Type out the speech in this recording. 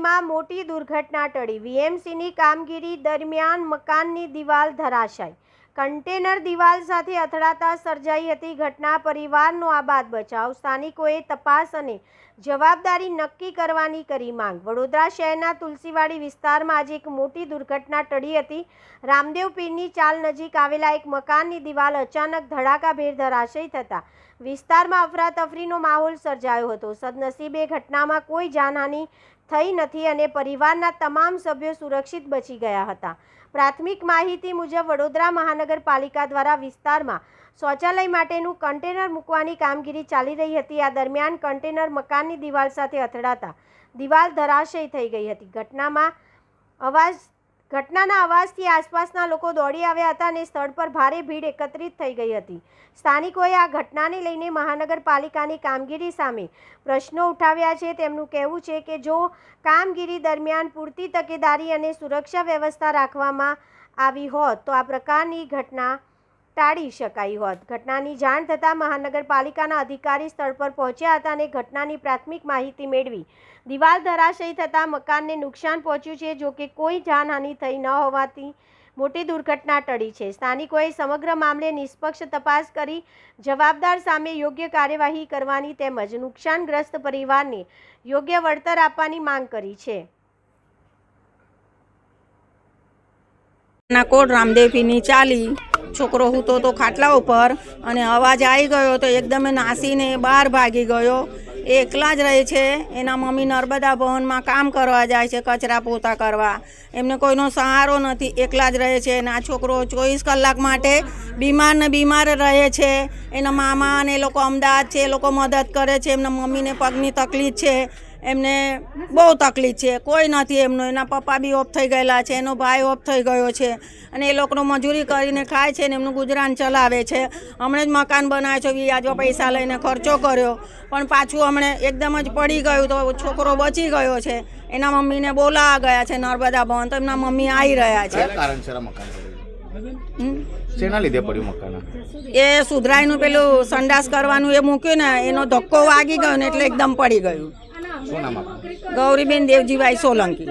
નવસારીમાં મોટી દુર્ઘટના ટળી। વીએમસીની કામગીરી દરમિયાન મકાનની દિવાલ ધરાશાયી। કન્ટેનર દિવાલ સાથે અથડાતા સર્જાઈ હતી ઘટના। પરિવારનો આબાદ બચાવ। સ્થાનિકોએ તપાસ અને જવાબદારી નક્કી કરવાની કરી માંગ। વડોદરા શહેરના તુલસીવાડી વિસ્તારમાં આજે એક મોટી દુર્ઘટના ટળી હતી। રામદેવ પીરની ચાલ નજીક આવેલા એક મકાનની દિવાલ અચાનક ધડાકાભેર ધરાશાયી થતાં વિસ્તારમાં અફરાતફરીનો માહોલ સર્જાયો હતો। સદનસીબે ઘટનામાં કોઈ જાનહાનિ થઈ નથી અને પરિવારના તમામ સભ્યો સુરક્ષિત બચી ગયા હતા। પ્રાથમિક માહિતી મુજબ વડોદરા મહાનગરપાલિકા દ્વારા વિસ્તારમાં શૌચાલય માટેનું કન્ટેનર મૂકવાની કામગીરી ચાલી રહી હતી। આ દરમિયાન કન્ટેનર મકાનની દિવાલ સાથે અથડાતા દિવાલ ધરાશાયી થઈ ગઈ હતી। ઘટનાના અવાજથી આસપાસના લોકો દોડી આવ્યા હતા અને સ્થળ પર ભારે ભીડ એકત્રિત થઈ ગઈ હતી। સ્થાનિકોએ આ ઘટનાને લઈને મહાનગરપાલિકાની કામગીરી સામે પ્રશ્નો ઉઠાવ્યા છે। તેમનું કહેવું છે કે જો કામગીરી દરમિયાન પૂરતી તકેદારી અને સુરક્ષા વ્યવસ્થા રાખવામાં આવી હોત તો આ પ્રકારની ઘટના ટાળી શકાઈ હોત। ઘટનાની જાણ થતાં મહાનગરપાલિકાના અધિકારી સ્થળ પર પહોંચ્યા હતા અને ઘટનાની પ્રાથમિક માહિતી મેળવી દિવાલ ધરાશાયી થતાં મકાનને નુકસાન પહોંચ્યું છે। જો કે કોઈ જાનહાનિ થઈ ન હોવાથી મોટી દુર્ઘટના ટળી છે। સ્થાનિકોએ સમગ્ર મામલે નિષ્પક્ષ તપાસ કરી જવાબદાર સામે યોગ્ય કાર્યવાહી કરવાની તેમજ નુકસાનગ્રસ્ત પરિવારને યોગ્ય વળતર આપવાની માંગ કરી છે। કોટ રામદેવ પીરની ચાલી છોકરો હૂતો તો ખાટલા ઉપર અને અવાજ આવી ગયો તો એકદમ નાસીને બહાર ભાગી ગયો। એ એકલા જ રહે છે। એના મમ્મી નર્મદા ભવનમાં કામ કરવા જાય છે, કચરા પોતા કરવા। એમને કોઈનો સહારો નથી, એકલા જ રહે છે। અને આ છોકરો 24 કલાક માટે બીમાર રહે છે। એના મામા અને એ લોકો અમદાવાદ છે, એ લોકો મદદ કરે છે। એમના મમ્મીને પગની તકલીફ છે, એમને બહુ તકલીફ છે, કોઈ નથી એમનો। એના પપ્પા બી ઓફ થઈ ગયેલા છે, એનો ભાઈ ઓફ થઈ ગયો છે અને એ લોકોનો મજૂરી કરીને ખાય છે ને એમનું ગુજરાન ચલાવે છે। હમણાં જ મકાન બનાવે છે, વ્યાજમાં પૈસા લઈને ખર્ચો કર્યો પણ પાછું હમણાં એકદમ જ પડી ગયું તો છોકરો બચી ગયો છે। એના મમ્મીને બોલાવા ગયા છે નર્મદા ભવન, તો એમના મમ્મી આવી રહ્યા છે। એ સુધરાઈનું પેલું સંડાસ કરવાનું એ મૂક્યું ને એનો ધક્કો વાગી ગયો ને એટલે એકદમ પડી ગયું। ગૌરીબેન દેવજીભાઈ સોલંકી।